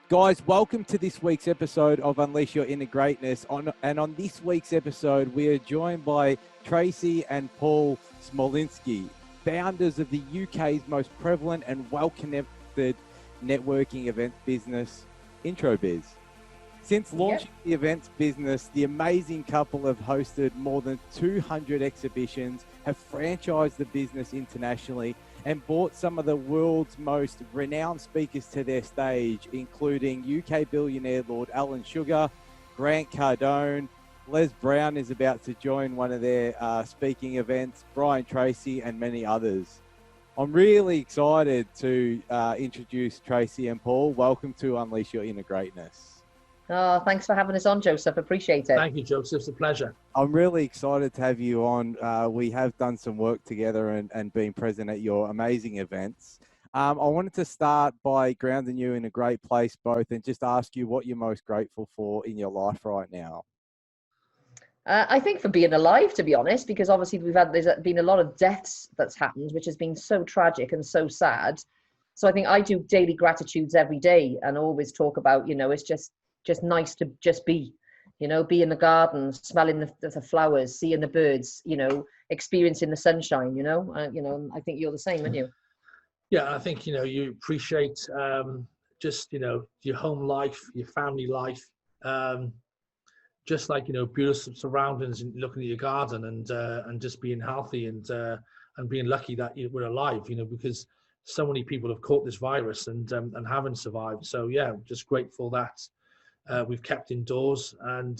Guys, welcome to this week's episode of Unleash Your Inner Greatness. On this week's episode, we are joined by Tracy and Paul Smolinski, founders of the UK's most prevalent and well-connected networking event business, Introbiz. Since launching the events business, the amazing couple have hosted more than 200 exhibitions, have franchised the business internationally, and brought some of the world's most renowned speakers to their stage, including UK billionaire Lord Alan Sugar, Grant Cardone, Les Brown is about to join one of their speaking events, Brian Tracy, and many others. I'm really excited to introduce Tracy and Paul. Welcome to Unleash Your Inner Greatness. Oh, thanks for having us on, Joseph. Appreciate it. Thank you, Joseph. It's a pleasure. I'm really excited to have you on. We have done some work together and been present at your amazing events. I wanted to start by grounding you in a great place both and just ask you what you're most grateful for in your life right now. I think for being alive, to be honest, because obviously there's been a lot of deaths that's happened, which has been so tragic and so sad. So I think I do daily gratitudes every day and always talk about, it's just nice to just be, be in the garden, smelling the flowers, seeing the birds, experiencing the sunshine, I think you're the same, aren't you? Yeah, I think, you appreciate just, your home life, your family life, just like, beautiful surroundings and looking at your garden and just being healthy and being lucky that we're alive, because so many people have caught this virus and haven't survived. So yeah, just grateful that we've kept indoors and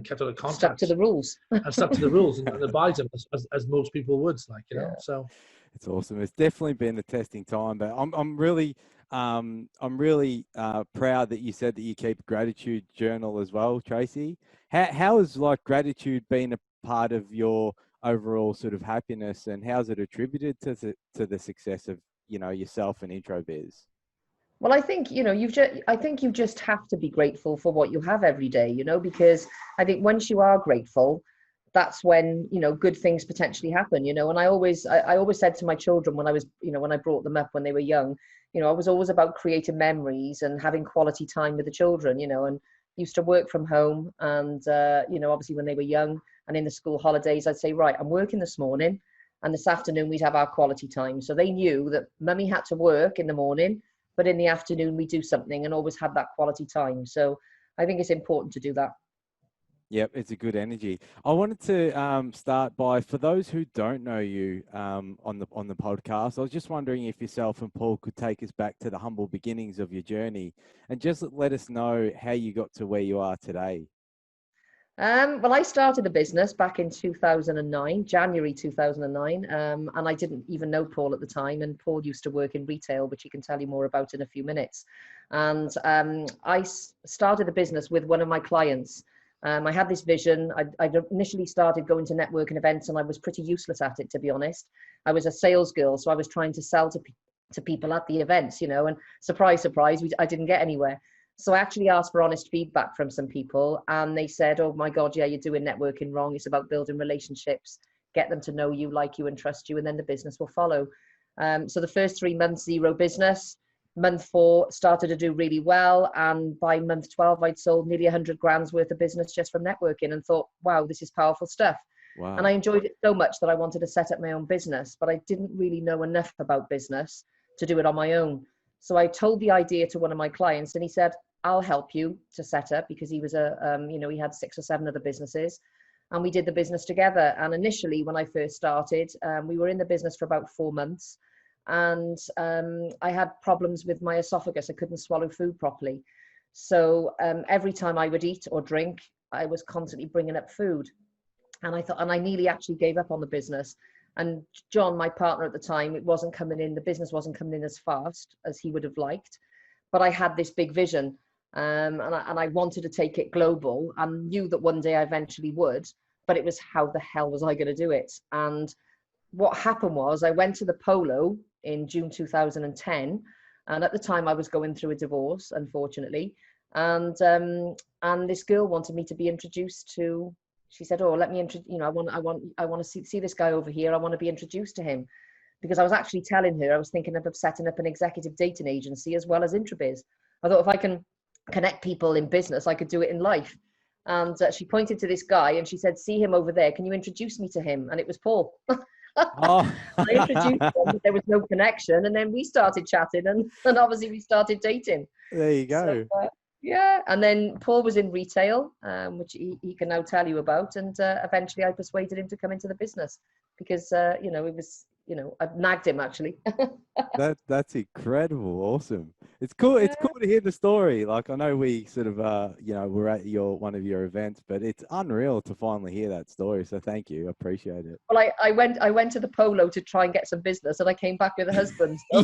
kept out of contact. Stuck to the rules. And stuck to the rules and abide them as most people would, so. It's awesome. It's definitely been a testing time, but I'm really proud that you said that you keep a gratitude journal as well, Tracy. How has gratitude been a part of your overall sort of happiness, and how's it attributed to the success of yourself and Introbiz? Well, I think, you just have to be grateful for what you have every day, because I think once you are grateful, that's when, good things potentially happen, and I always said to my children when I was, when I brought them up when they were young, I was always about creating memories and having quality time with the children, and used to work from home and, obviously when they were young and in the school holidays, I'd say, right, I'm working this morning and this afternoon we'd have our quality time. So they knew that mummy had to work in the morning, but in the afternoon we do something and always have that quality time. So I think it's important to do that. Yep, it's a good energy. I wanted to start by, for those who don't know you on the podcast, I was just wondering if yourself and Paul could take us back to the humble beginnings of your journey and just let us know how you got to where you are today. Well, I started the business back in 2009, January 2009, and I didn't even know Paul at the time. And Paul used to work in retail, which he can tell you more about in a few minutes. And I started the business with one of my clients. I had this vision. I initially started going to networking events and I was pretty useless at it, to be honest. I was a sales girl, so I was trying to sell to people at the events, and surprise, surprise, I didn't get anywhere. So I actually asked for honest feedback from some people and they said, oh my God, yeah, you're doing networking wrong. It's about building relationships, get them to know you, like you and trust you, and then the business will follow. So the first 3 months, zero business. Month 4 started to do really well, and by month 12 I'd sold nearly 100 grand's worth of business just from networking and thought, wow, this is powerful stuff. Wow. And I enjoyed it so much that I wanted to set up my own business, but I didn't really know enough about business to do it on my own. So I told the idea to one of my clients and he said, I'll help you to set up, because he was he had 6 or 7 other businesses, and we did the business together. And initially when I first started, we were in the business for about 4 months. And I had problems with my esophagus. I couldn't swallow food properly. So every time I would eat or drink, I was constantly bringing up food. And I thought, and I nearly actually gave up on the business. And John, my partner at the time, the business wasn't coming in as fast as he would have liked. But I had this big vision and I wanted to take it global and knew that one day I eventually would. But it was, how the hell was I going to do it? And what happened was I went to the Polo in June 2010, and at the time I was going through a divorce, unfortunately, and this girl wanted me to be introduced to. She said, "Oh, let me I want to see this guy over here. I want to be introduced to him," because I was actually telling her I was thinking of setting up an executive dating agency as well as Introbiz. I thought if I can connect people in business, I could do it in life. And she pointed to this guy and she said, see him over there. Can you introduce me to him? And it was Paul. Oh. I introduced him, but there was no connection. And then we started chatting and obviously we started dating. There you go. So, yeah. And then Paul was in retail, which he can now tell you about. And eventually I persuaded him to come into the business because, you know, it was, you know, I nagged him actually. That's incredible. Awesome. It's cool. It's cool to hear the story. Like, I know we sort of, you know, we're at one of your events, but it's unreal to finally hear that story. So thank you. I appreciate it. Well, I went to the Polo to try and get some business and I came back with a husband. So.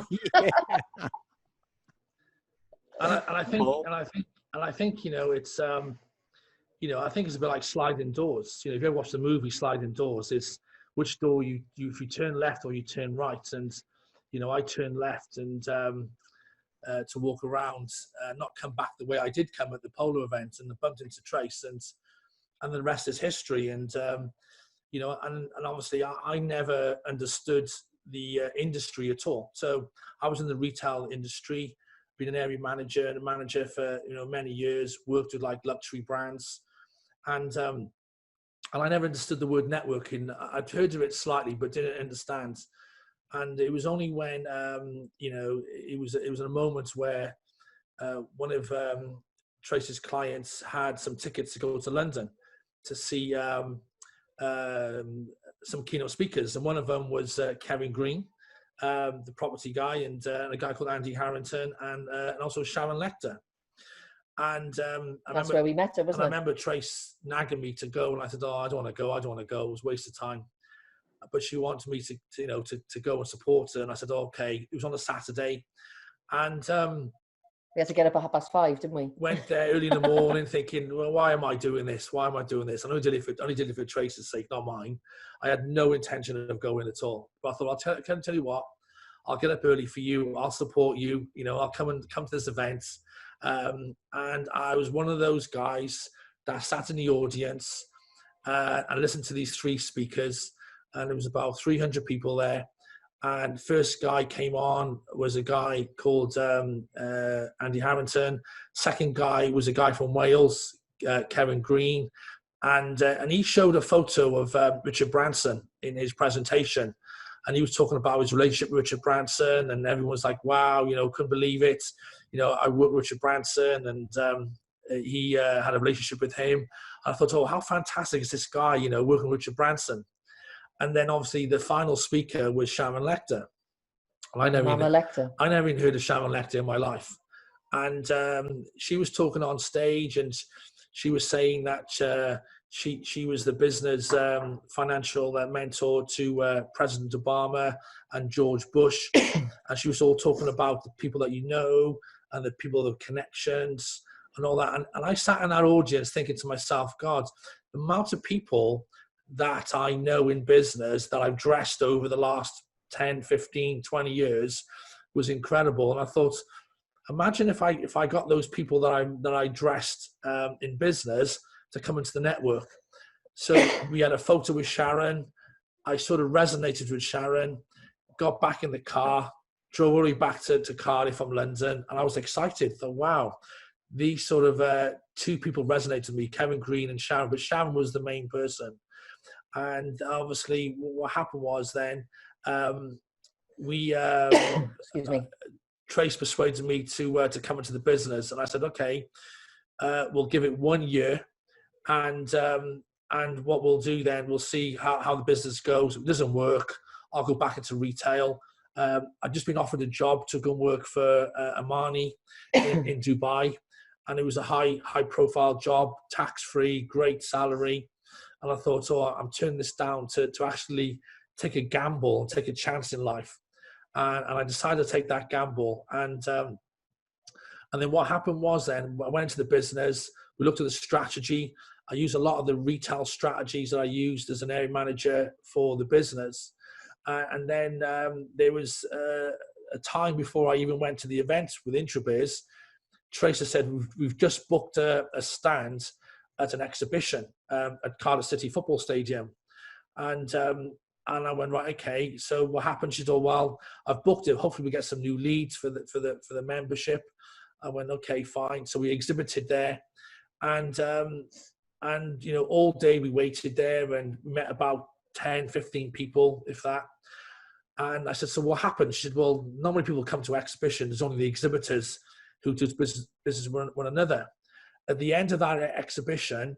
and I think, you know, it's, you know, I think it's a bit like sliding doors. You know, if you ever watch the movie Sliding Doors, it's which door if you turn left or you turn right. And, you know, I turned left and to walk around, not come back the way I did come at the Polo event, and I bumped into Trace, and the rest is history. And, you know, and obviously I never understood the industry at all. So I was in the retail industry, been an area manager and a manager for, you know, many years, worked with like luxury brands. And I never understood the word networking. I'd heard of it slightly, but didn't understand. And it was only when, you know, it was a moment where one of Tracy's clients had some tickets to go to London to see some keynote speakers. And one of them was Kevin Green, the property guy, and a guy called Andy Harrington, and also Sharon Lechter. And that's where we met her, wasn't it? I remember Trace nagging me to go, and I said, "Oh, I don't want to go. I don't want to go. It was a waste of time." But she wanted me to you know, to go and support her, and I said, oh, "Okay." It was on a Saturday, and we had to get up at 5:30, didn't we? Went there early in the morning, thinking, "Well, why am I doing this? Why am I doing this?" I only did it for Trace's sake, not mine. I had no intention of going at all. But I thought, I'll tell you what, I'll get up early for you. I'll support you. You know, I'll come to this event. And I was one of those guys that sat in the audience and listened to these three speakers, and there was about 300 people there. And first guy came on was a guy called Andy Harrington. Second guy was a guy from Wales, Kevin Green, and he showed a photo of Richard Branson in his presentation. And he was talking about his relationship with Richard Branson, and everyone was like, "Wow, you know, couldn't believe it. You know, I worked with Richard Branson, and he had a relationship with him." And I thought, "Oh, how fantastic is this guy, you know, working with Richard Branson?" And then obviously the final speaker was Sharon Lechter. I never even heard of Sharon Lechter in my life. And she was talking on stage, and she was saying that she was the business financial mentor to President Obama and George Bush. And she was all talking about the people that you know and the people that have connections and all that. And I sat in that audience thinking to myself, God, the amount of people that I know in business that I've dressed over the last 10, 15, 20 years was incredible. And I thought, imagine if I got those people that I dressed in business to come into the network. So we had a photo with Sharon. I sort of resonated with Sharon, got back in the car, drove all the way back to Cardiff from London, and I was excited. Thought, wow, these sort of two people resonated with me, Kevin Green and Sharon, but Sharon was the main person. And obviously what happened was then excuse me, Trace persuaded me to come into the business, and I said, okay, we'll give it 1 year, and what we'll do then, we'll see how the business goes. If it doesn't work, I'll go back into retail. I'd just been offered a job to go and work for Armani in Dubai, and it was a high profile job, tax-free, great salary. And I thought, oh, I'm turning this down to actually take a gamble and take a chance in life. And I decided to take that gamble. And then what happened was then, I went into the business, we looked at the strategy. I used a lot of the retail strategies that I used as an area manager for the business. And then there was a time before I even went to the event with Introbiz. Tracy said, we've just booked a stand at an exhibition at Cardiff City Football Stadium. And I went, right, okay, so what happened? She said, oh, well, I've booked it. Hopefully we get some new leads for the membership. I went, okay, fine. So we exhibited there, and you know, all day we waited there and met about 10, 15 people, if that. And I said, so what happened? She said, well, not many people come to exhibition. There's only the exhibitors who do business with one another. At the end of that exhibition,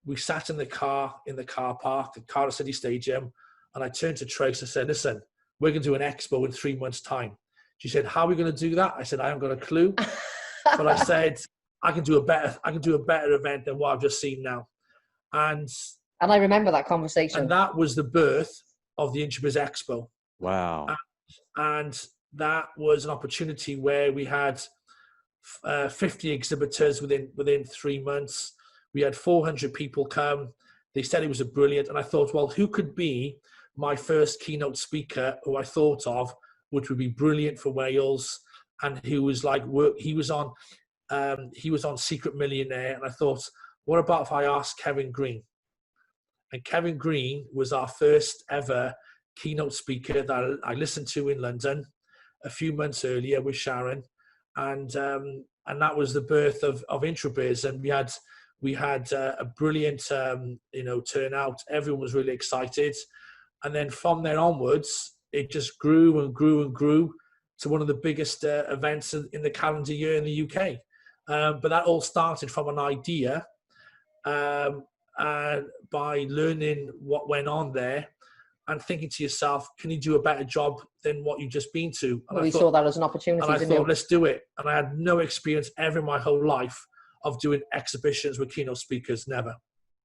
we sat in the car park, the Cardiff City Stadium, and I turned to Tracy and said, listen, we're going to do an expo in 3 months' time. She said, how are we going to do that? I said, I haven't got a clue. But I said, I can do a better event than what I've just seen now. And I remember that conversation. And that was the birth of the Introbiz Expo. Wow. And that was an opportunity where we had 50 exhibitors within 3 months. We had 400 people come. They said it was a brilliant. And I thought, well, who could be my first keynote speaker who I thought of, which would be brilliant for Wales, and who was like, he was on Secret Millionaire. And I thought, what about if I asked Kevin Green? And Kevin Green was our first ever keynote speaker that I listened to in London a few months earlier with Sharon, and that was the birth of Introbiz. And we had a brilliant turnout. Everyone was really excited, and then from there onwards, it just grew and grew and grew to one of the biggest events in the calendar year in the UK. But that all started from an idea. By learning what went on there and thinking to yourself, can you do a better job than what you've just been to? And we saw that as an opportunity. And I thought, let's do it. And I had no experience ever in my whole life of doing exhibitions with keynote speakers, never.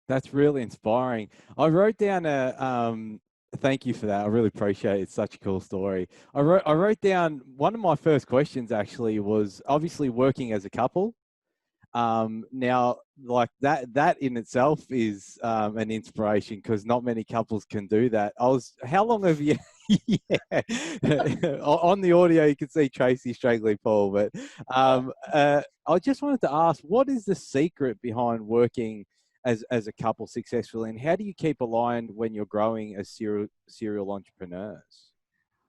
That's really inspiring. I wrote down thank you for that. I really appreciate it. It's such a cool story. I wrote down one of my first questions actually was obviously working as a couple. Now, like that in itself is an inspiration because not many couples can do that. How long have you? Yeah, on the audio you can see Tracy strangling Paul, but I just wanted to ask, what is the secret behind working as a couple successfully, and how do you keep aligned when you're growing as serial entrepreneurs?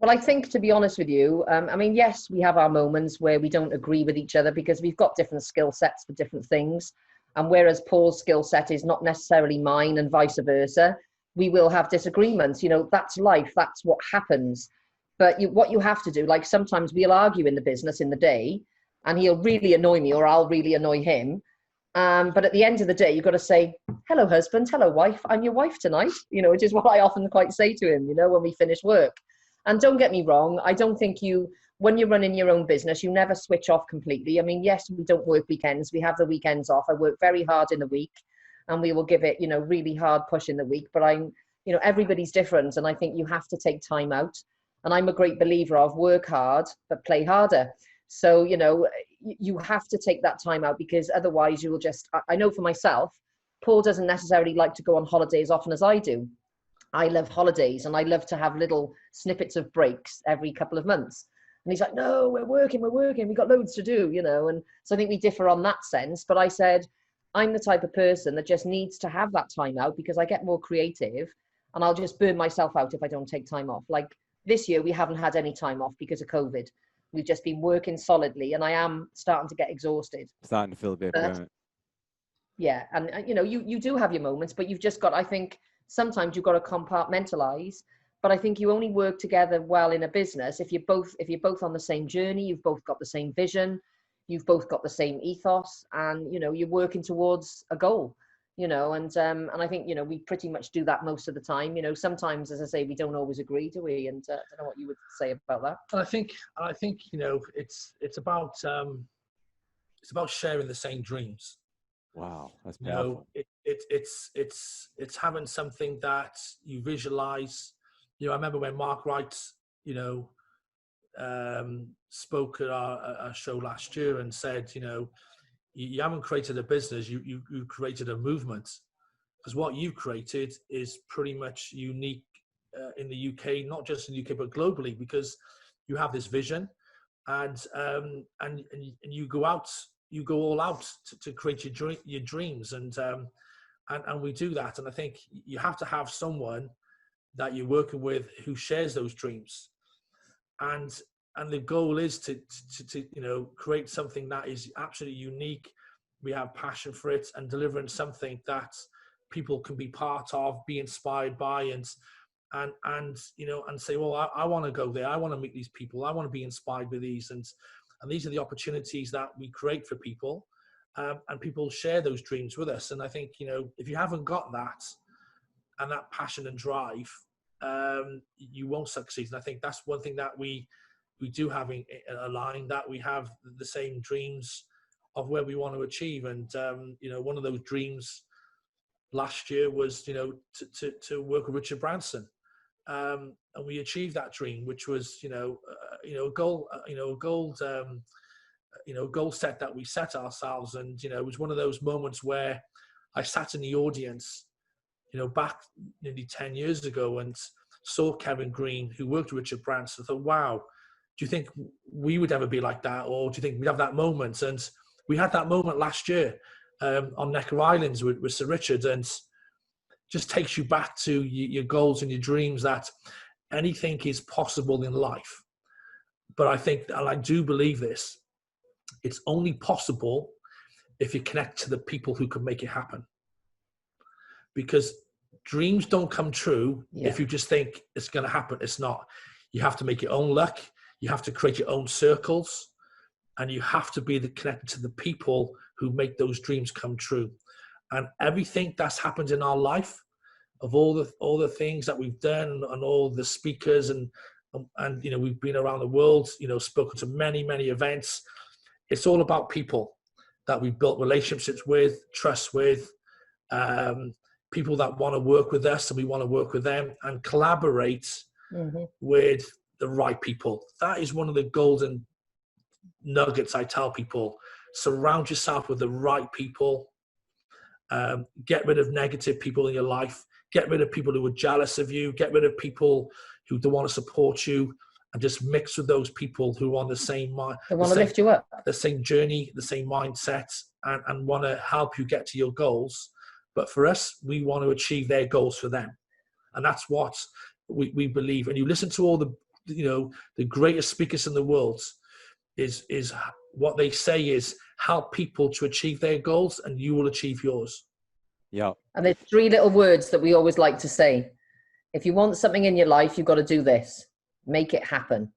Well, I think, to be honest with you, I mean, yes, we have our moments where we don't agree with each other because we've got different skill sets for different things. And whereas Paul's skill set is not necessarily mine and vice versa, we will have disagreements. You know, that's life. That's what happens. But what you have to do, like sometimes we'll argue in the business in the day and he'll really annoy me or I'll really annoy him. But at the end of the day, you've got to say, hello, husband, hello, wife, I'm your wife tonight, you know, which is what I often quite say to him, you know, when we finish work. And don't get me wrong, I don't think when you're running your own business, you never switch off completely. I mean, yes, we don't work weekends. We have the weekends off. I work very hard in the week and we will give it, you know, really hard push in the week. But everybody's different. And I think you have to take time out. And I'm a great believer of work hard, but play harder. So, you know, you have to take that time out because otherwise you will just, I know for myself, Paul doesn't necessarily like to go on holiday as often as I do. I love holidays and I love to have little snippets of breaks every couple of months. And he's like, no, we're working. We've got loads to do, you know. And so I think we differ on that sense. But I said, I'm the type of person that just needs to have that time out because I get more creative and I'll just burn myself out if I don't take time off. Like this year, we haven't had any time off because of COVID. We've just been working solidly and I am starting to get exhausted. Starting to feel a bit of burnout. Yeah. And you know, you do have your moments, but you've just got, I think, sometimes you've got to compartmentalize, but I think you only work together well in a business if you're both on the same journey, you've both got the same vision, you've both got the same ethos, and you know you're working towards a goal. You know, and I think you know we pretty much do that most of the time. You know, sometimes, as I say, we don't always agree, do we? And I don't know what you would say about that. I think you know it's about sharing the same dreams. Wow, that's powerful. You know, it's having something that you visualize. You know, I remember when Mark Wright, you know, spoke at our show last year and said, you know, you haven't created a business, you created a movement, because what you've created is pretty much unique in the UK, not just in the UK but globally, because you have this vision, and you go out. You go all out to create your dreams, and we do that. And I think you have to have someone that you're working with who shares those dreams. And the goal is to create something that is absolutely unique. We have passion for it, and delivering something that people can be part of, be inspired by, and say, well, I want to go there. I want to meet these people. I want to be inspired with these, and these are the opportunities that we create for people, and people share those dreams with us. And I think, if you haven't got that and that passion and drive, you won't succeed. And I think that's one thing that we do have a line, that we have the same dreams of where we want to achieve. And one of those dreams last year was to work with Richard Branson, and we achieved that dream, which was a goal set that we set ourselves. And it was one of those moments where I sat in the audience back nearly 10 years ago and saw Kevin Green, who worked with Richard Branson. I thought, wow, do you think we would ever be like that? Or do you think we'd have that moment? And we had that moment last year on Necker Islands with Sir Richard, and just takes you back to your goals and your dreams, that anything is possible in life. But I think, and I do believe this, it's only possible if you connect to the people who can make it happen. Because dreams don't come true if you just think it's going to happen. It's not. You have to make your own luck. You have to create your own circles, and you have to be connected to the people who make those dreams come true. And everything that's happened in our life, of all the things that we've done, and all the speakers, and we've been around the world, spoken to many events. It's all about people that we've built relationships with, trust with, people that want to work with us, and we want to work with them and collaborate with the right people. That is one of the golden nuggets I tell people. Surround yourself with the right people. Get rid of negative people in your life. Get rid of people who are jealous of you. Get rid of people who don't want to support you, and just mix with those people who are on the same mind. They want to lift you up. The same journey, the same mindset, and want to help you get to your goals. But for us, we want to achieve their goals for them. And that's what we believe. And you listen to all the greatest speakers in the world, is what they say is help people to achieve their goals, and you will achieve yours. Yeah. And there's 3 little words that we always like to say. If you want something in your life, you've got to do this. Make it happen.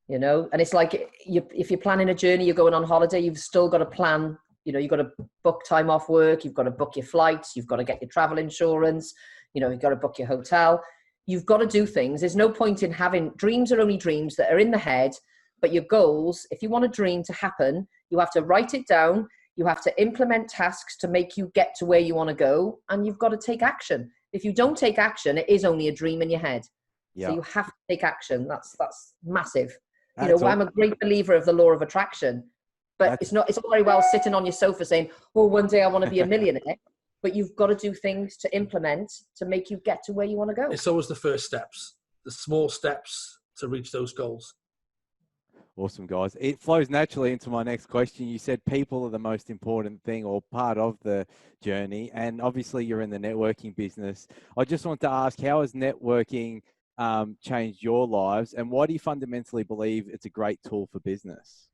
And it's like, if you're planning a journey, you're going on holiday, you've still got to plan. You've got to book time off work. You've got to book your flights. You've got to get your travel insurance. You've got to book your hotel. You've got to do things. There's no point in having dreams. Are only dreams that are in the head. But your goals, if you want a dream to happen, you have to write it down. You have to implement tasks to make you get to where you want to go. And you've got to take action. If you don't take action, it is only a dream in your head. Yeah. So you have to take action. That's massive. I'm a great believer of the law of attraction. But it's all very well sitting on your sofa saying, oh, one day I want to be a millionaire. But you've got to do things to implement to make you get to where you want to go. It's always the first steps, the small steps to reach those goals. Awesome, guys. It flows naturally into my next question. You said people are the most important thing, or part of the journey. And obviously you're in the networking business. I just want to ask, how has networking changed your lives? And why do you fundamentally believe it's a great tool for business?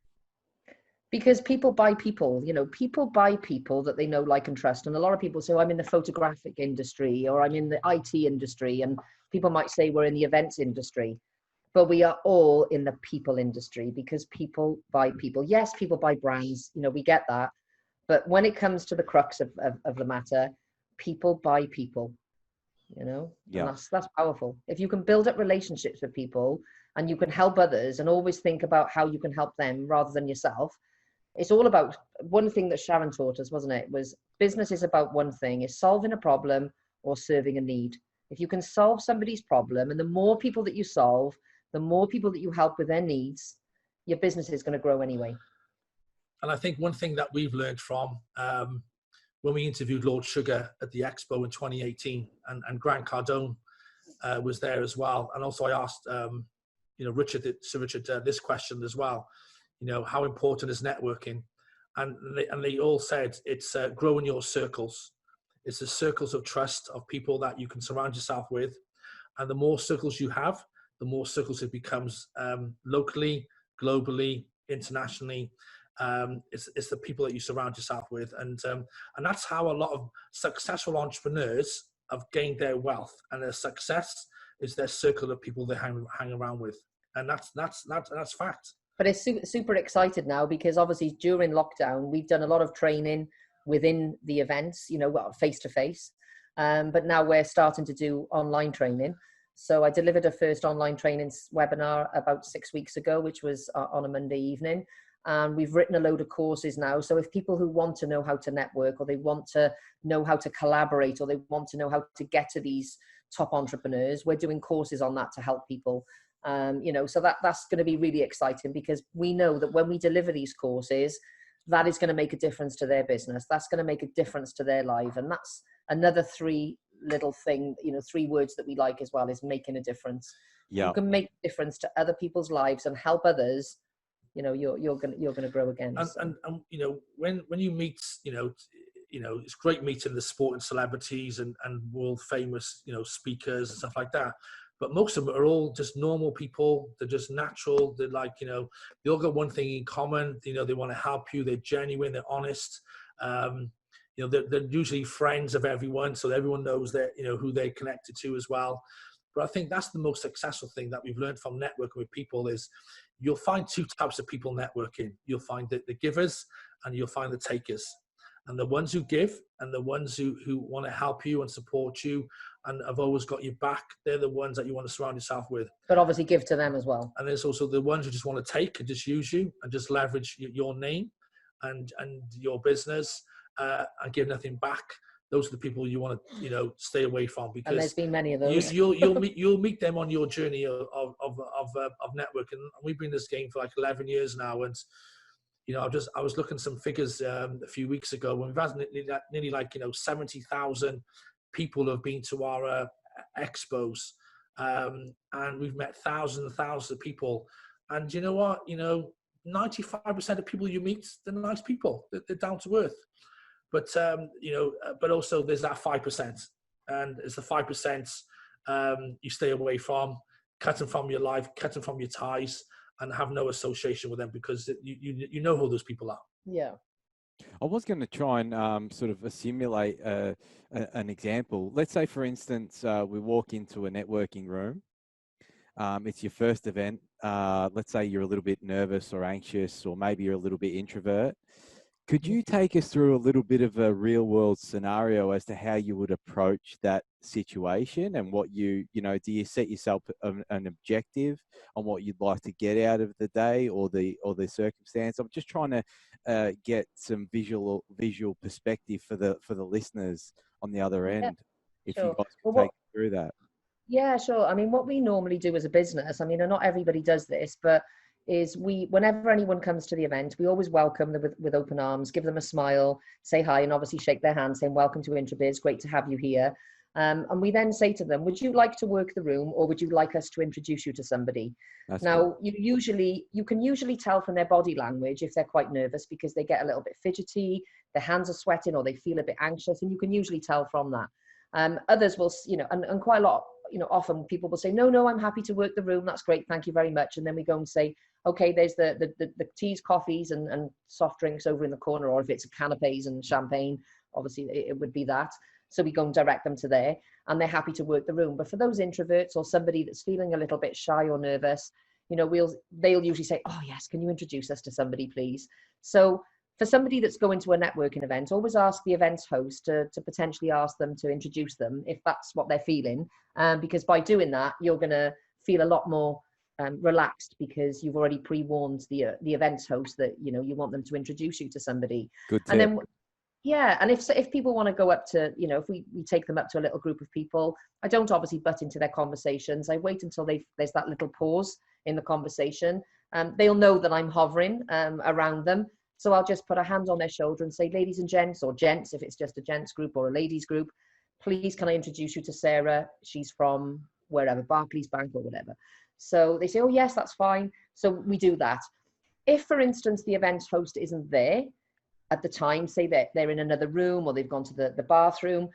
Because people buy people, people buy people that they know, like, and trust. And a lot of people say, I'm in the photographic industry, or I'm in the IT industry. And people might say we're in the events industry. But we are all in the people industry, because people buy people. Yes, people buy brands, we get that. But when it comes to the crux of the matter, people buy people, Yeah. And that's powerful. If you can build up relationships with people, and you can help others, and always think about how you can help them rather than yourself. It's all about one thing that Sharon taught us, wasn't it? Was business is about one thing, is solving a problem or serving a need. If you can solve somebody's problem, and the more people that you solve, the more people that you help with their needs, your business is going to grow anyway. And I think one thing that we've learned from when we interviewed Lord Sugar at the Expo in 2018, and Grant Cardone was there as well. And also I asked, Sir Richard, this question as well. How important is networking? And they all said it's growing your circles. It's the circles of trust of people that you can surround yourself with. And the more circles you have, the more circles it becomes locally, globally, internationally. It's the people that you surround yourself with, and that's how a lot of successful entrepreneurs have gained their wealth, and their success is their circle of people they hang around with, and that's fact. But it's super excited now, because obviously during lockdown we've done a lot of training within the events, face to face, but now we're starting to do online training. So I delivered a first online training webinar about 6 weeks ago, which was on a Monday evening. And we've written a load of courses now. So if people who want to know how to network, or they want to know how to collaborate, or they want to know how to get to these top entrepreneurs, we're doing courses on that to help people. So that's going to be really exciting, because we know that when we deliver these courses, that is going to make a difference to their business. That's going to make a difference to their life. And that's another three words that we like as well, is making a difference. Yeah. You can make a difference to other people's lives and help others. You're going to grow again. And when you meet, it's great meeting the sporting celebrities and world famous, speakers and stuff like that. But most of them are all just normal people. They're just natural. They're like, they all got one thing in common. They want to help you. They're genuine. They're honest. They're usually friends of everyone, so everyone knows that who they're connected to as well. But I think that's the most successful thing that we've learned from networking with people is you'll find two types of people networking. You'll find the givers, and you'll find the takers. And the ones who give and the ones who want to help you and support you and have always got your back, they're the ones that you want to surround yourself with. But obviously give to them as well. And there's also the ones who just want to take and just use you and just leverage your name and your business and give nothing back. Those are the people you want to, stay away from, because and there's been many of those. you'll meet them on your journey of networking. We've been in this game for like 11 years now, and I was looking at some figures a few weeks ago when we've had nearly 70,000 people have been to our expos, and we've met thousands and thousands of people. And you know what? 95% of people you meet, they're nice people. They're down to earth. But but also there's that 5%, and it's the 5% you stay away from, cut them from your life, cut them from your ties, and have no association with them, because you know who those people are. Yeah. I was going to try and sort of simulate an example. Let's say, for instance, we walk into a networking room. It's your first event. Let's say you're a little bit nervous or anxious, or maybe you're a little bit introvert. Could you take us through a little bit of a real world scenario as to how you would approach that situation, and what do you set yourself an objective on what you'd like to get out of the day or the circumstance? I'm just trying to get some visual perspective for the listeners on the other end. Yeah, if sure. you guys could take us through that. Yeah, sure. I mean, what we normally do as a business, and not everybody does this, but is whenever anyone comes to the event, we always welcome them with open arms, give them a smile, say hi, and obviously shake their hand saying, welcome to Introbiz, great to have you here. And we then say to them, would you like to work the room, or would you like us to introduce you to somebody? That's now, good. you can usually tell from their body language if they're quite nervous, because they get a little bit fidgety, their hands are sweating, or they feel a bit anxious, and you can usually tell from that. Others will, and quite a lot, often people will say, no, I'm happy to work the room. That's great. Thank you very much. And then we go and say, okay, there's the teas, coffees, and soft drinks over in the corner, or if it's canapes and champagne, obviously it would be that. So we go and direct them to there, and they're happy to work the room. But for those introverts or somebody that's feeling a little bit shy or nervous, they'll usually say, oh yes, can you introduce us to somebody, please? So for somebody that's going to a networking event, always ask the event's host to potentially ask them to introduce them if that's what they're feeling. Because by doing that, you're going to feel a lot more relaxed, because you've already pre-warned the event's host that you want them to introduce you to somebody. Good tip. And then and if people want to go up to, if we take them up to a little group of people, I don't obviously butt into their conversations. I wait until there's that little pause in the conversation. They'll know that I'm hovering around them. So I'll just put a hand on their shoulder and say, ladies and gents, or gents if it's just a gents group or a ladies group, please can I introduce you to Sarah? She's from wherever, Barclays Bank or whatever. So they say, oh yes, that's fine. So we do that. If, for instance, the event host isn't there at the time, say that they're in another room or they've gone to the bathroom,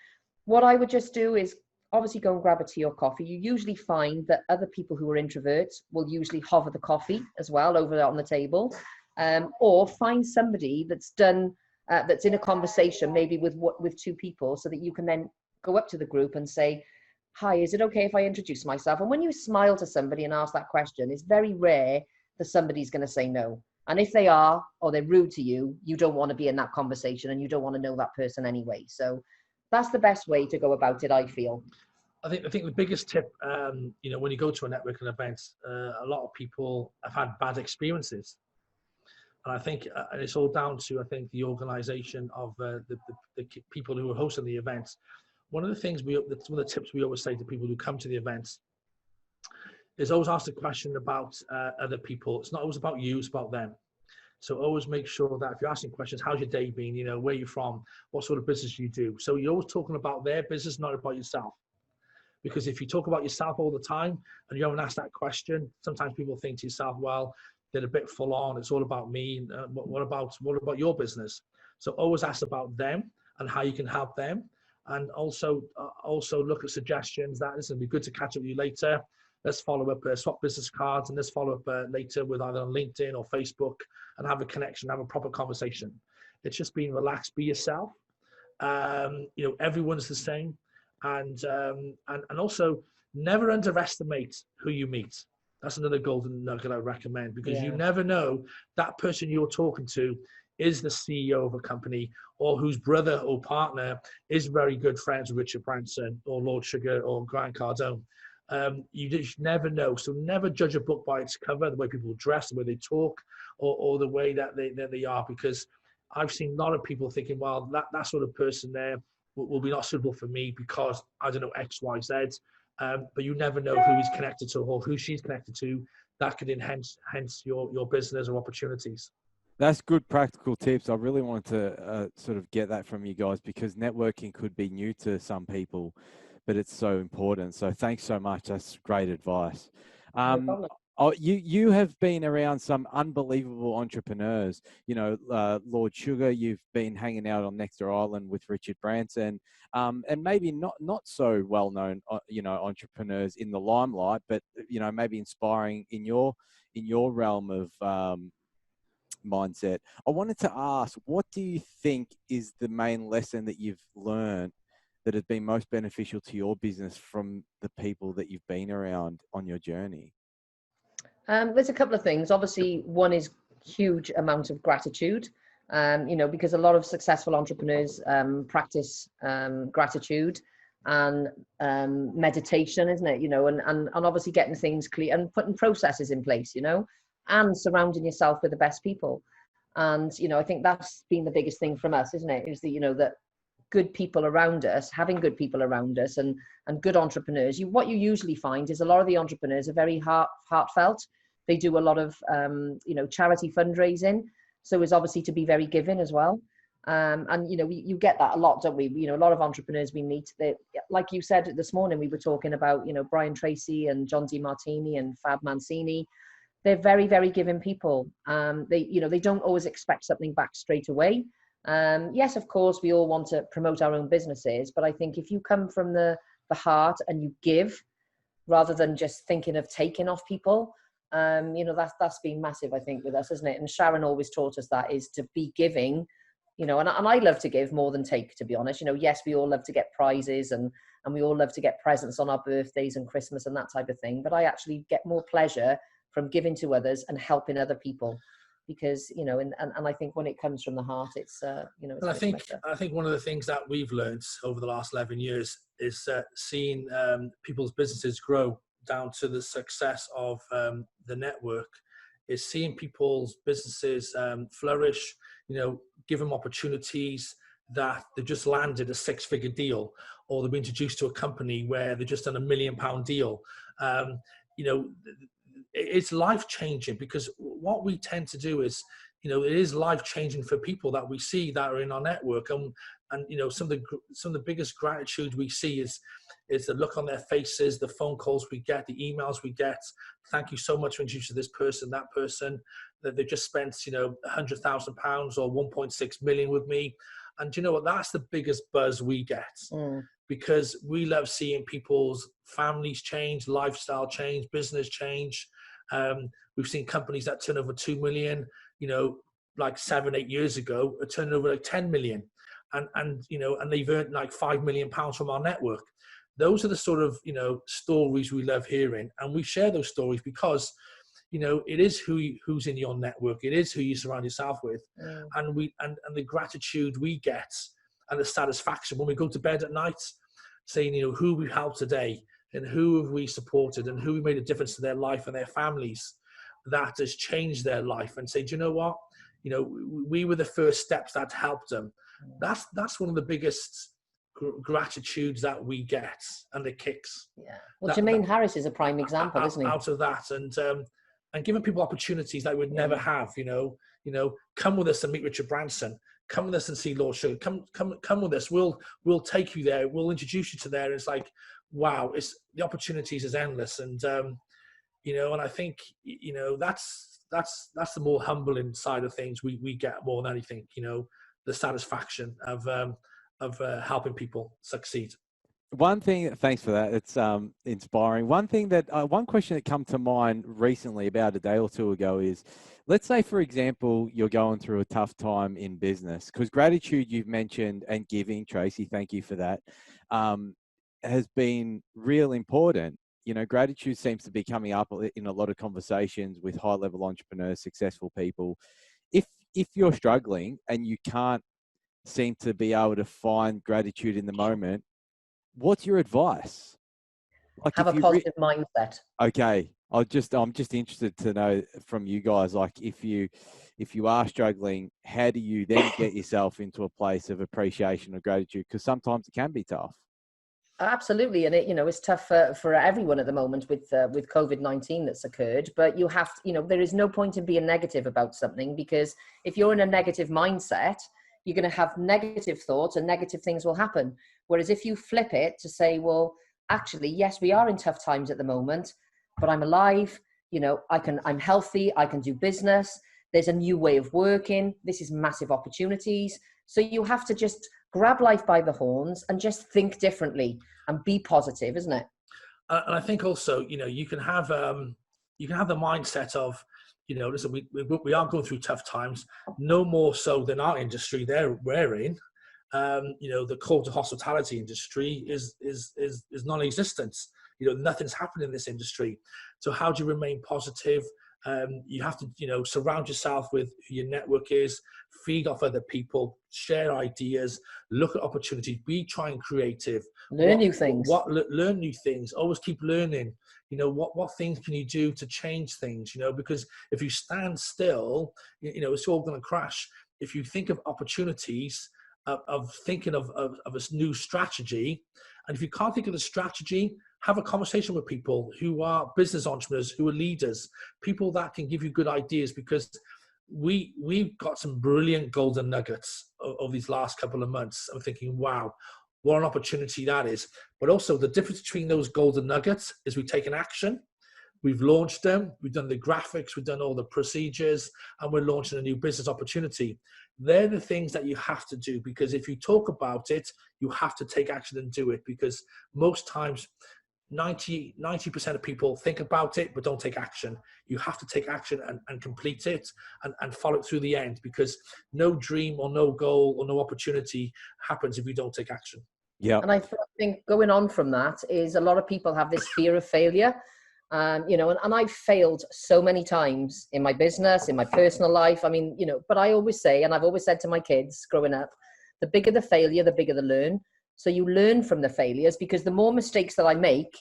what I would just do is obviously go and grab a tea or coffee. You usually find that other people who are introverts will usually hover the coffee as well over on the table, or find somebody that's done that's in a conversation maybe with two people, so that you can then go up to the group and say, hi, is it okay if I introduce myself? And when you smile to somebody and ask that question, it's very rare that somebody's going to say no. And if they are, or they're rude to you, you don't want to be in that conversation, and you don't want to know that person anyway. So that's the best way to go about it, I feel. I think the biggest tip, you know, when you go to a networking event, a lot of people have had bad experiences. And I think it's all down to, I think, the organisation of the people who are hosting the events. One of the things one of the tips we always say to people who come to the events is always ask the question about other people. It's not always about you, it's about them. So always make sure that if you're asking questions, how's your day been? You know, where you're from, what sort of business you do. So you're always talking about their business, not about yourself. Because if you talk about yourself all the time and you haven't asked that question, sometimes people think to yourself, well, they're a bit full on. It's all about me. What about your business? So always ask about them and how you can help them. And also look at suggestions that it's going to be good to catch up with you later. Let's follow up, swap business cards, and let's follow up later with either on LinkedIn or Facebook and have a connection, have a proper conversation. It's just being relaxed, be yourself. You know, everyone's the same. And also never underestimate who you meet. That's another golden nugget I recommend, because you never know that person you're talking to is the CEO of a company, or whose brother or partner is very good friends with Richard Branson or Lord Sugar or Grant Cardone. You just never know. So never judge a book by its cover, the way people dress, the way they talk, or the way that they are, because I've seen a lot of people thinking, well, that sort of person there will be not suitable for me because I don't know X, Y, Z. But you never know who he's connected to or who she's connected to. That could enhance your business or opportunities. That's good practical tips. I really wanted to sort of get that from you guys, because networking could be new to some people, but it's so important. So thanks so much. That's great advice. No problem. You have been around some unbelievable entrepreneurs. You know, Lord Sugar, you've been hanging out on Nectar Island with Richard Branson, and maybe not so well-known, you know, entrepreneurs in the limelight, but, you know, maybe inspiring in your realm of mindset. I wanted to ask, what do you think is the main lesson that you've learned that has been most beneficial to your business from the people that you've been around on your journey? There's a couple of things. Obviously, one is huge amount of gratitude, you know, because a lot of successful entrepreneurs practice gratitude and meditation, isn't it? You know, and obviously getting things clear and putting processes in place, you know, and surrounding yourself with the best people. And, you know, I think that's been the biggest thing from us, isn't it? Is that, you know, that good people around us, having good people around us and good entrepreneurs. What you usually find is a lot of the entrepreneurs are very heartfelt. They do a lot of, you know, charity fundraising. So it's obviously to be very giving as well. And, you know, you get that a lot, don't we? You know, a lot of entrepreneurs we meet, they, like you said this morning, we were talking about, you know, Brian Tracy and John D. Martini and Fab Mancini. They're very, very giving people. They, you know, they don't always expect something back straight away. Yes, of course, we all want to promote our own businesses, but I think if you come from the heart and you give rather than just thinking of taking off people, you know, that's been massive, I think, with us, isn't it? And Sharon always taught us that, is to be giving, you know, and I love to give more than take, to be honest. You know, yes, we all love to get prizes and we all love to get presents on our birthdays and Christmas and that type of thing. But I actually get more pleasure from giving to others and helping other people. Because, you know, and I think when it comes from the heart, it's, you know, it's I think one of the things that we've learned over the last 11 years is seeing people's businesses grow down to the success of the network, is seeing people's businesses flourish, you know, give them opportunities that they've just landed a 6-figure deal, or they've been introduced to a company where they've just done £1 million deal. You know, it's life-changing, because what we tend to do is, you know, it is life-changing for people that we see that are in our network, and you know, some of the biggest gratitude we see is the look on their faces, the phone calls we get, the emails we get. Thank you so much for introducing this person, that person, that they just spent, you know, £100,000 or 1.6 million with me. And you know what? That's the biggest buzz we get. because we love seeing people's families change, lifestyle change, business change. We've seen companies that turn over 2 million, like 7-8 years ago, are turning over like 10 million. And they've earned like £5 million from our network. Those are the sort of, stories we love hearing. And we share those stories because, it is who's in your network. It is who you surround yourself with. And the gratitude we get and the satisfaction when we go to bed at night saying, who we helped today and who have we supported and who we made a difference to their life and their families, that has changed their life, and say, do you know what? We were the first steps that helped them. That's one of the biggest gratitudes that we get, and the kicks. Yeah. Well, Jermaine Harris is a prime example, isn't he? Out of that, and giving people opportunities they would never have. Come with us and meet Richard Branson. Come with us and see Lord Sugar. Come with us. We'll take you there. We'll introduce you to there. It's like, wow, the opportunities is endless, and and I think that's the more humbling side of things we get more than anything. The satisfaction of helping people succeed. One thing, thanks for that. It's inspiring. One question that come to mind recently, about a day or two ago, is, let's say, for example, you're going through a tough time in business, because gratitude you've mentioned and giving, Tracy, thank you for that, has been real important. Gratitude seems to be coming up in a lot of conversations with high-level entrepreneurs, successful people. If you're struggling and you can't seem to be able to find gratitude in the moment, what's your advice? Like, have a positive mindset. Okay. I'm just interested to know from you guys, like, if you are struggling, how do you then get yourself into a place of appreciation or gratitude? Because sometimes it can be tough. Absolutely. And it's tough for everyone at the moment with COVID-19 that's occurred, but you have to, there is no point in being negative about something, because if you're in a negative mindset, you're going to have negative thoughts and negative things will happen. Whereas if you flip it to say, well, actually, yes, we are in tough times at the moment, but I'm alive. I'm healthy. I can do business. There's a new way of working. This is massive opportunities. So you have to just grab life by the horns and just think differently and be positive, isn't it? And I think also, you can have the mindset of, listen, we are going through tough times, no more so than our industry we're in. The call to hospitality industry is non-existent. Nothing's happening in this industry. So how do you remain positive? You have to, surround yourself with who your network is, feed off other people, share ideas, look at opportunities, be trying creative, learn new things. Learn new things. Always keep learning. What things can you do to change things? Because if you stand still, it's all going to crash. If you think of opportunities, of thinking of a new strategy, and if you can't think of the strategy, have a conversation with people who are business entrepreneurs, who are leaders, people that can give you good ideas, because we've got some brilliant golden nuggets of these last couple of months. I'm thinking, wow, what an opportunity that is. But also the difference between those golden nuggets is we've taken action. We've launched them. We've done the graphics. We've done all the procedures, and we're launching a new business opportunity. They're the things that you have to do, because if you talk about it, you have to take action and do it, because most times 90% of people think about it but don't take action. You have to take action and complete it and follow it through the end, because no dream or no goal or no opportunity happens if you don't take action. Yeah. And I think going on from that is, a lot of people have this fear of failure. And I've failed so many times in my business, in my personal life. But I always say, and I've always said to my kids growing up, the bigger the failure, the bigger the learn. So you learn from the failures, because the more mistakes that I make,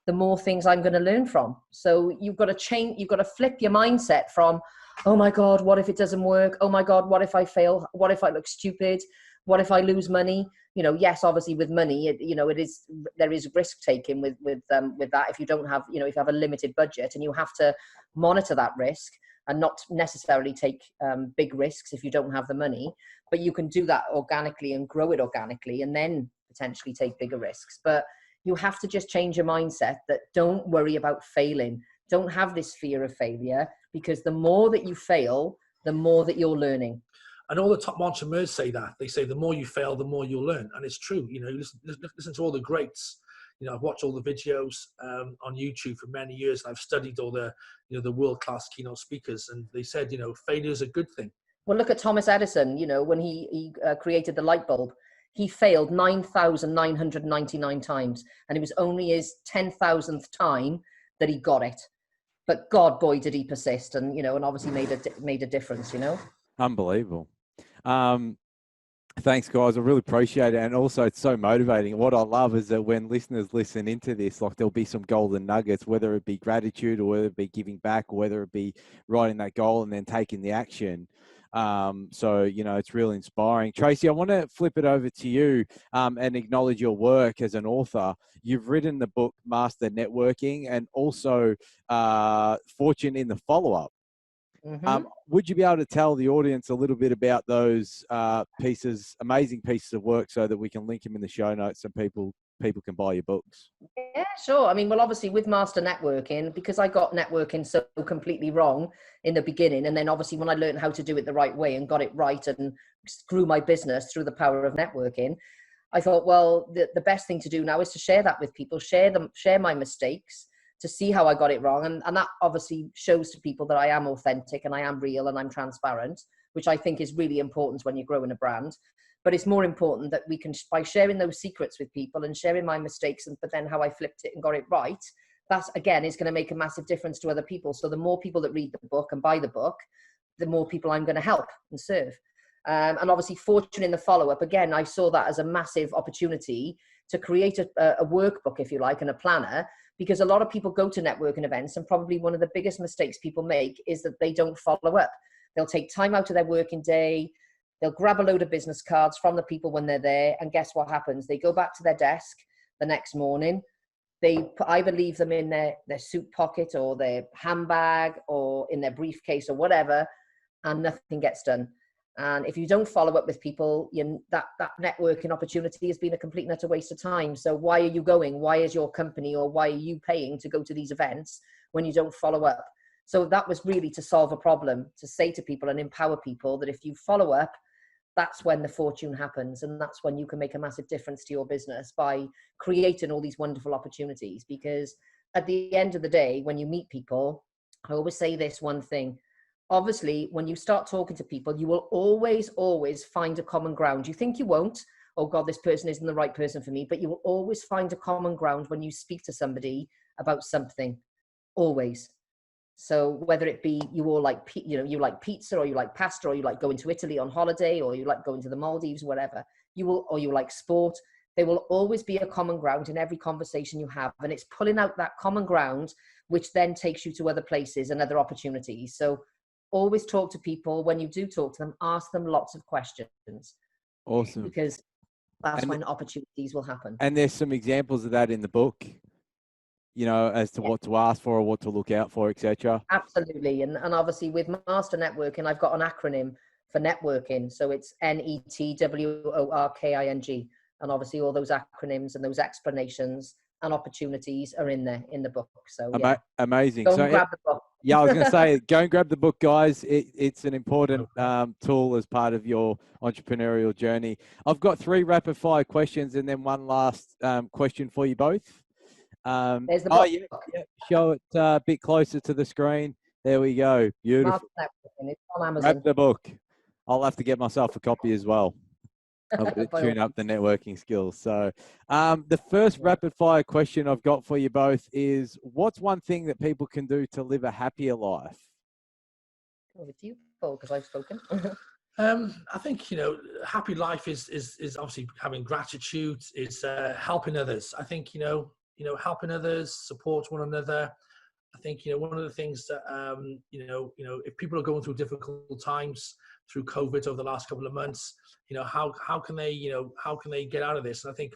the more things I'm going to learn from. So you've got to change, you've got to flip your mindset from, oh my God, what if it doesn't work? Oh my God, what if I fail? What if I look stupid? What if I lose money? Yes, obviously with money, there is risk taking with that. If you don't have, if you have a limited budget, and you have to monitor that risk and not necessarily take big risks if you don't have the money, but you can do that organically and grow it organically, and then potentially take bigger risks. But you have to just change your mindset that don't worry about failing. Don't have this fear of failure, because the more that you fail, the more that you're learning. And all the top entrepreneurs say that. They say the more you fail, the more you'll learn. And it's true. You know, you listen to all the greats. You know, I've watched all the videos on YouTube for many years. And I've studied all the, you know, the world-class keynote speakers. And they said, you know, failure is a good thing. Well, look at Thomas Edison. You know, when he created the light bulb, he failed 9,999 times. And it was only his 10,000th time that he got it. But God, boy, did he persist, and, you know, and obviously made a difference, you know. Unbelievable. Thanks, guys. I really appreciate it. And also, it's so motivating. What I love is that when listeners listen into this, like, there'll be some golden nuggets, whether it be gratitude or whether it be giving back or whether it be writing that goal and then taking the action. So, you know, it's really inspiring. Tracy, I want to flip it over to you and acknowledge your work as an author. You've written the book Master Networking and also Fortune in the Follow-Up. Mm-hmm. Would you be able to tell the audience a little bit about those amazing pieces of work, so that we can link them in the show notes and people can buy your books? Yeah, sure. I mean, well, obviously with Master Networking, because I got networking so completely wrong in the beginning, and then obviously when I learned how to do it the right way and got it right and grew my business through the power of networking, I thought, well, the best thing to do now is to share that with people, share my mistakes, to see how I got it wrong. And that obviously shows to people that I am authentic and I am real and I'm transparent, which I think is really important when you're growing a brand. But it's more important that we can, by sharing those secrets with people and sharing my mistakes, but then how I flipped it and got it right, that again is going to make a massive difference to other people. So the more people that read the book and buy the book, the more people I'm going to help and serve. And obviously Fortune in the Follow-Up, again, I saw that as a massive opportunity to create a workbook, if you like, and a planner, because a lot of people go to networking events, and probably one of the biggest mistakes people make is that they don't follow up. They'll take time out of their working day. They'll grab a load of business cards from the people when they're there, and guess what happens? They go back to their desk the next morning. They either leave them in their suit pocket or their handbag or in their briefcase or whatever, and nothing gets done. And if you don't follow up with people, that networking opportunity has been a complete and utter waste of time. So why are you going? Why is your company, or why are you paying to go to these events when you don't follow up? So that was really to solve a problem, to say to people and empower people that if you follow up, that's when the fortune happens. And that's when you can make a massive difference to your business by creating all these wonderful opportunities. Because at the end of the day, when you meet people, I always say this one thing. Obviously, when you start talking to people, you will always find a common ground. You think you won't. Oh God, this person isn't the right person for me. But you will always find a common ground when you speak to somebody about something. Always. So whether it be you all like, you like pizza, or you like pasta, or you like going to Italy on holiday, or you like going to the Maldives, whatever, or you like sport, there will always be a common ground in every conversation you have. And it's pulling out that common ground, which then takes you to other places and other opportunities. So always talk to people. When you do talk to them, ask them lots of questions. Awesome. Because that's when opportunities will happen. And there's some examples of that in the book, you know, as to what to ask for or what to look out for, etc. Absolutely. And obviously with Master Networking, I've got an acronym for networking. So it's NETWORKING. And obviously all those acronyms and those explanations and opportunities are in there in the book. So yeah. Amazing. Go and grab the book. Yeah, I was going to say, go and grab the book, guys. It's an important tool as part of your entrepreneurial journey. I've got 3 rapid fire questions and then one last question for you both. There's the book. Yeah. Show it a bit closer to the screen. There we go. Beautiful. It's on Amazon. Grab the book. I'll have to get myself a copy as well. I've got to tune up the networking skills. So the first rapid fire question I've got for you both is, what's one thing that people can do to live a happier life? Over to you, Paul, because I've spoken. I think, you know, happy life is obviously having gratitude, is helping others. I think, you know, helping others, support one another. I think, you know, one of the things that, you know, if people are going through difficult times through COVID over the last couple of months, you know, how can they get out of this? And I think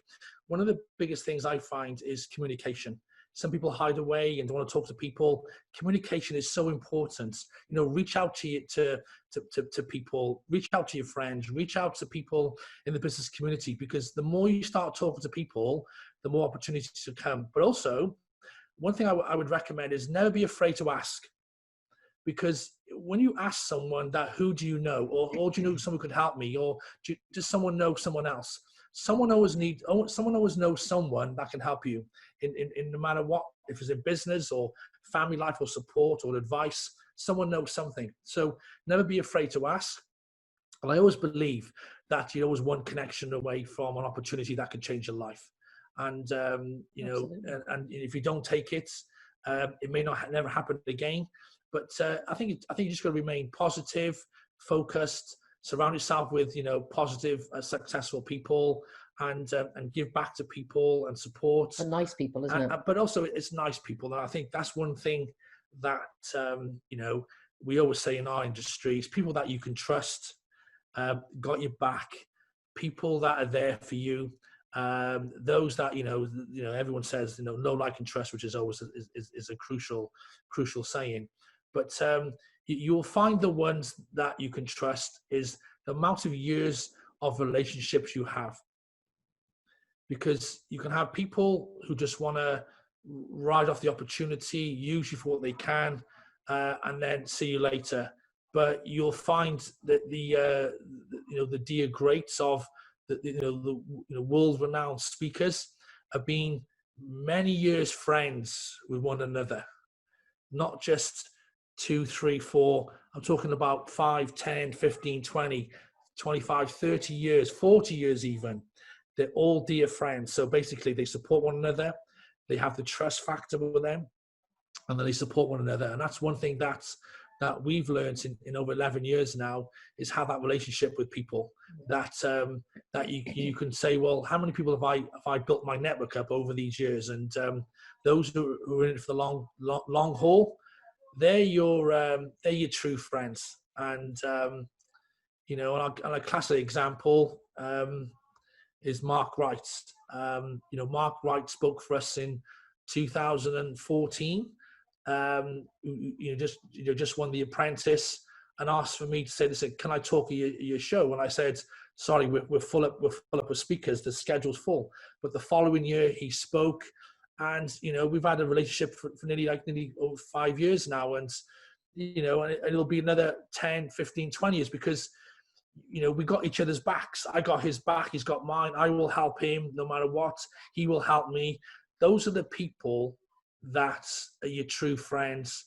one of the biggest things I find is communication. Some people hide away and don't want to talk to people. Communication is so important. You know, reach out to people, reach out to your friends, reach out to people in the business community, because the more you start talking to people, the more opportunities will come. But also, one thing I would recommend is never be afraid to ask. because when you ask someone that, who do you know, or do you know someone could help me, or does someone know someone else? Someone always knows someone that can help you in no matter what, if it's in business or family life or support or advice, someone knows something. So never be afraid to ask. And I always believe that you're always one connection away from an opportunity that could change your life. And, you know, and if you don't take it, it may never happen again. But I think you just got to remain positive, focused, surround yourself with, you know, positive, successful people, and give back to people and support. And nice people, isn't it? But also it's nice people. And I think that's one thing that, you know, we always say in our industry is people that you can trust, got your back, people that are there for you. Those that, you know, everyone says, you know, know, like, and trust, which is always is a crucial saying. But you'll find the ones that you can trust is the amount of years of relationships you have. Because you can have people who just want to ride off the opportunity, use you for what they can, and then see you later. But you'll find that the dear greats of the world-renowned speakers have been many years friends with one another, not just 2, 3, 4. I'm talking about 5, 10, 15, 20, 25, 30 years, 40 years even. They're all dear friends. So basically they support one another. They have the trust factor with them, and then they support one another. And that's one thing that we've learned in over 11 years now, is have that relationship with people that you can say, well, how many people have I built my network up over these years? And those who are in it for the long haul, they're your true friends. And you know, and a classic example is Mark Wright. You know, Mark Wright spoke for us in 2014. Just won The Apprentice, and asked for me to say, listen, can I talk at your show? And I said, sorry, we're full up with speakers. The schedule's full. But the following year he spoke, and you know, we've had a relationship for nearly over 5 years now, and you know, and it'll be another 10, 15, 20 years, because you know, we got each other's backs. I got his back, he's got mine. I will help him no matter what. He will help me. Those are the people that are your true friends,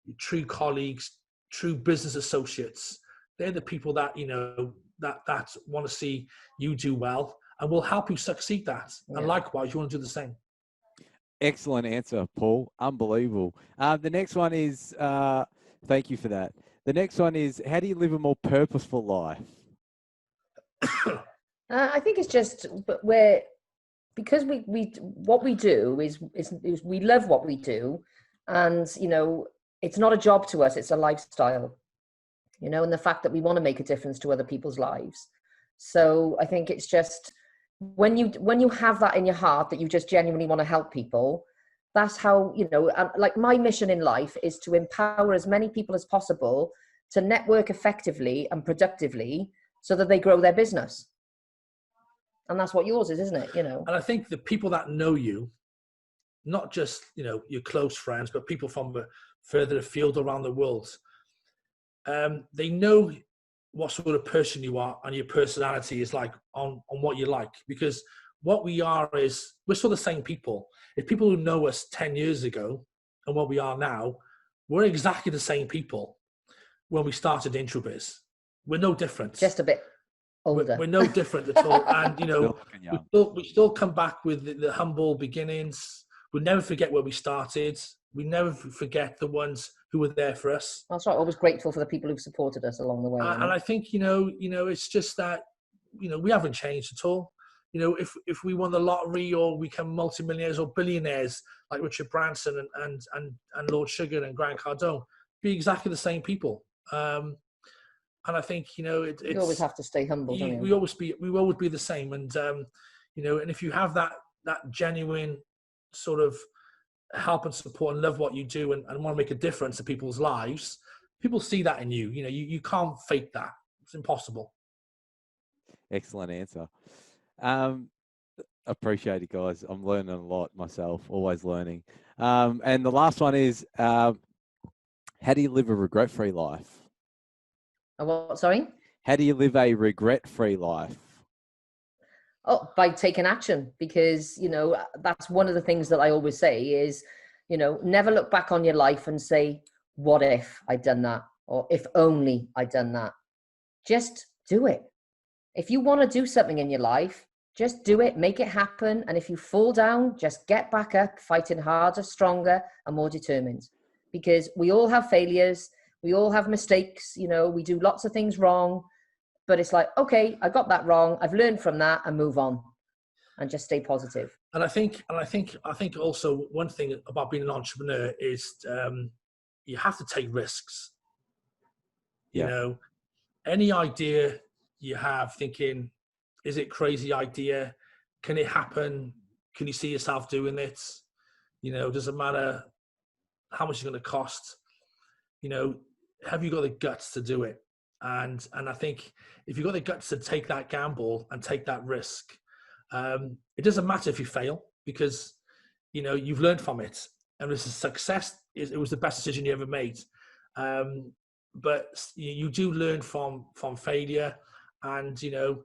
your true colleagues, true business associates. They're the people that, you know, that want to see you do well and will help you succeed that. Yeah. And likewise, you want to do the same. Excellent answer, Paul. Unbelievable. The next one is, thank you for that. The next one is, how do you live a more purposeful life? I think it's just because what we do is we love what we do, and you know, it's not a job to us, it's a lifestyle, you know, and the fact that we want to make a difference to other people's lives. So I think it's just when you have that in your heart, that you just genuinely want to help people, that's how, you know, like my mission in life is to empower as many people as possible to network effectively and productively so that they grow their business. And that's what yours is, isn't it? You know. And I think the people that know you, not just, you know, your close friends, but people from further afield around the world, they know what sort of person you are and your personality is like on what you like. Because what we are is, we're still the same people. If people who know us 10 years ago and what we are now, we're exactly the same people when we started Introbiz. We're no different. Just a bit older. We're no different at all. And, you know, we still come back with the humble beginnings. We never forget where we started. We never forget the ones who were there for us. That's right. Always grateful for the people who've supported us along the way. And I think, you know, it's just that, you know, we haven't changed at all. You know, if we won the lottery or become multimillionaires or billionaires like Richard Branson and Lord Sugar and Grant Cardone, be exactly the same people. And I think, you know, it's, you always have to stay humble. Don't you? We always be the same. And you know, and if you have that genuine sort of help and support and love what you do and want to make a difference to people's lives, people see that in you. You know, you can't fake that. It's impossible. Excellent answer. Appreciate it, guys. I'm learning a lot myself, always learning. And the last one is, How do you live a regret-free life? What, sorry? How do you live a regret-free life? Oh, by taking action, because, you know, that's one of the things that I always say is, you know, never look back on your life and say, what if I'd done that? Or if only I'd done that. Just do it. If you want to do something in your life, just do it, make it happen. And if you fall down, just get back up, fighting harder, stronger, and more determined. Because we all have failures. We all have mistakes. You know, we do lots of things wrong. But it's like, okay, I got that wrong. I've learned from that, and move on, and just stay positive. And I think also one thing about being an entrepreneur is you have to take risks. Yeah. You know, any idea you have, thinking, is it crazy idea? Can it happen? Can you see yourself doing it? You know, doesn't matter how much it's going to cost. You know, have you got the guts to do it? And I think if you've got the guts to take that gamble and take that risk, it doesn't matter if you fail, because, you know, you've learned from it. And it's a success. It was the best decision you ever made. But you do learn from failure. And, you know,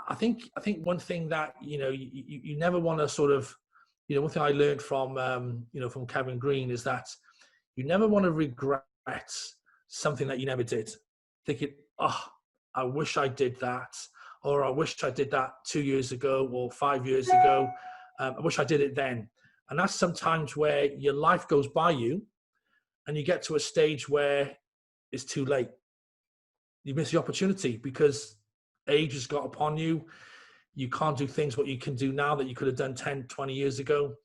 I think one thing that, you know, you never want to sort of, you know, one thing I learned from, you know, from Kevin Green is that you never want to regret something that you never did. Thinking, oh, I wish I did that, or I wish I did that 2 years ago or 5 years ago. I wish I did it then. And that's sometimes where your life goes by you and you get to a stage where it's too late. You miss the opportunity because age has got upon you. You can't do things what you can do now that you could have done 10, 20 years ago.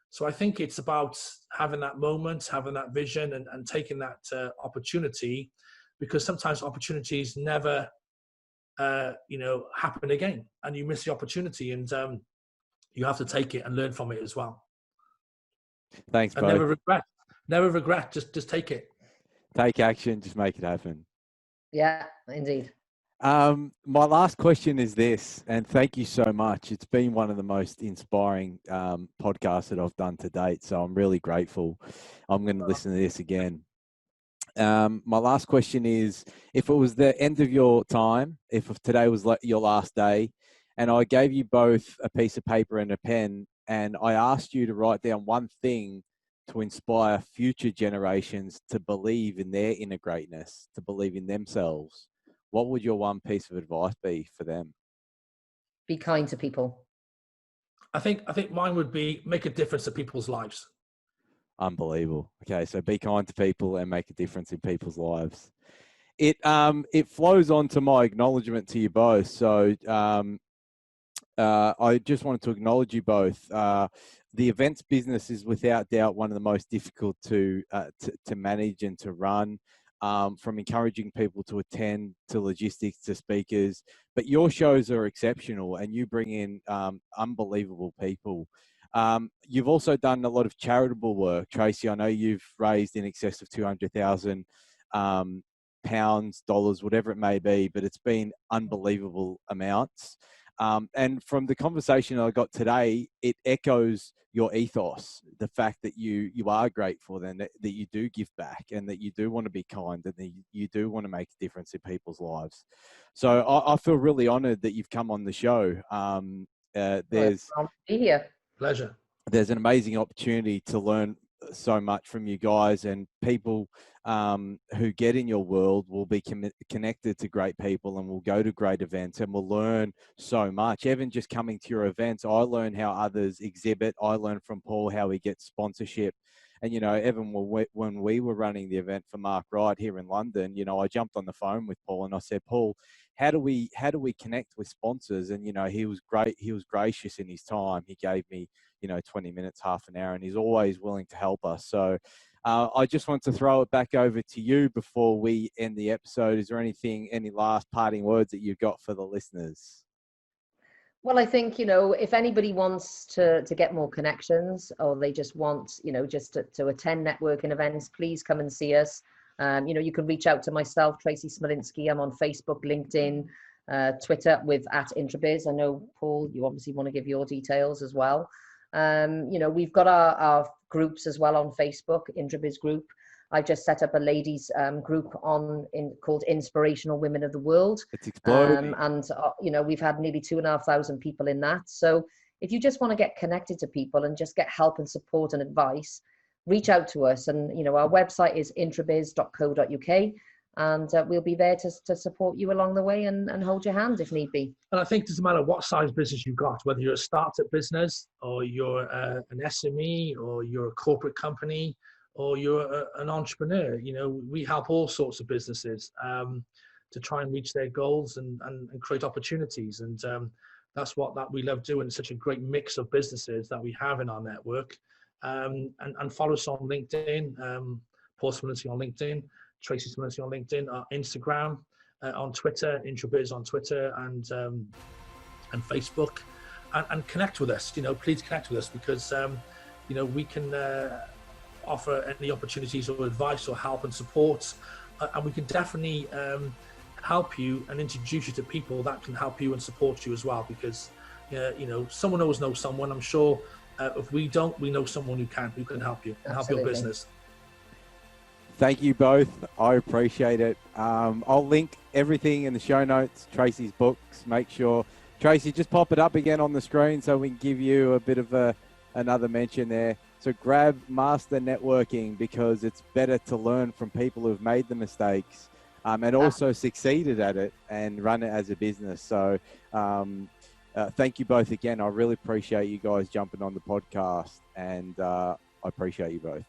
So I think it's about having that moment, having that vision, and taking that opportunity, because sometimes opportunities never, you know, happen again, and you miss the opportunity, and you have to take it and learn from it as well. Thanks, and both. never regret. Just take it. Take action. Just make it happen. Yeah, indeed. My last question is this, and thank you so much. It's been one of the most inspiring podcasts that I've done to date, so I'm really grateful. I'm going to listen to this again. My last question is, if it was the end of your time, if today was your last day, and I gave you both a piece of paper and a pen, and I asked you to write down one thing to inspire future generations to believe in their inner greatness, to believe in themselves, what would your one piece of advice be for them? Be kind to people. I think mine would be make a difference to people's lives. Unbelievable. Okay, so be kind to people and make a difference in people's lives. It flows on to my acknowledgement to you both. So I just wanted to acknowledge you both. The events business is without doubt one of the most difficult to manage and to run. From encouraging people to attend, to logistics, to speakers, but your shows are exceptional and you bring in unbelievable people. You've also done a lot of charitable work, Tracy. I know you've raised in excess of £200,000, pounds, dollars, whatever it may be, but it's been unbelievable amounts. And from the conversation I got today, it echoes your ethos, the fact that you are grateful and that you do give back and that you do want to be kind and that you do want to make a difference in people's lives. So I feel really honored that you've come on the show. Pleasure. There's an amazing opportunity to learn so much from you guys, and people who get in your world will be connected to great people and will go to great events and will learn so much. Even just coming to your events, I learn how others exhibit. I learn from Paul how he gets sponsorship. And, you know, even when we were running the event for Mark Wright here in London, you know, I jumped on the phone with Paul and I said, Paul, how do we connect with sponsors? And, you know, he was great. He was gracious in his time. He gave me, you know, 20 minutes, half an hour, and he's always willing to help us. So I just want to throw it back over to you before we end the episode. Is there any last parting words that you've got for the listeners? Well, I think, you know, if anybody wants to get more connections, or they just want, you know, just to attend networking events, please come and see us. You know, you can reach out to myself, Tracey Smolinski. I'm on Facebook, LinkedIn, Twitter with @Introbiz. I know, Paul, you obviously want to give your details as well. You know, we've got our groups as well on Facebook, Introbiz group. I just set up a ladies group called Inspirational Women of the World. It's exploding. And we've had nearly 2,500 people in that. So if you just want to get connected to people and just get help and support and advice, reach out to us. And our website is introbiz.co.uk. And we'll be there to support you along the way and hold your hand if need be. And I think it doesn't matter what size business you've got, whether you're a startup business or you're an SME or you're a corporate company or you're an entrepreneur. We help all sorts of businesses to try and reach their goals and create opportunities. And that's what we love doing. It's such a great mix of businesses that we have in our network. And follow us on LinkedIn, Paul Smolinski on LinkedIn, Tracy Smolinski on LinkedIn, Instagram, on Twitter, Introbiz on Twitter and Facebook, and connect with us. Please connect with us because we can offer any opportunities or advice or help and support, and we can definitely help you and introduce you to people that can help you and support you as well. Because someone always knows someone. I'm sure if we don't, we know someone who can help you and help your business. Thank you both. I appreciate it. I'll link everything in the show notes, Tracy's books. Make sure, Tracy, just pop it up again on the screen so we can give you a bit of another mention there. So grab Master Networking because it's better to learn from people who've made the mistakes and also succeeded at it and run it as a business. So thank you both again. I really appreciate you guys jumping on the podcast, and I appreciate you both.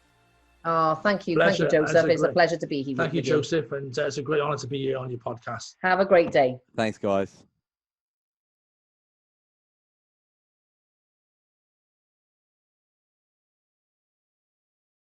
Oh, thank you. Pleasure. Thank you, Joseph. It's a pleasure to be here. Thank you, Joseph. And it's a great honor to be here on your podcast. Have a great day. Thanks, guys.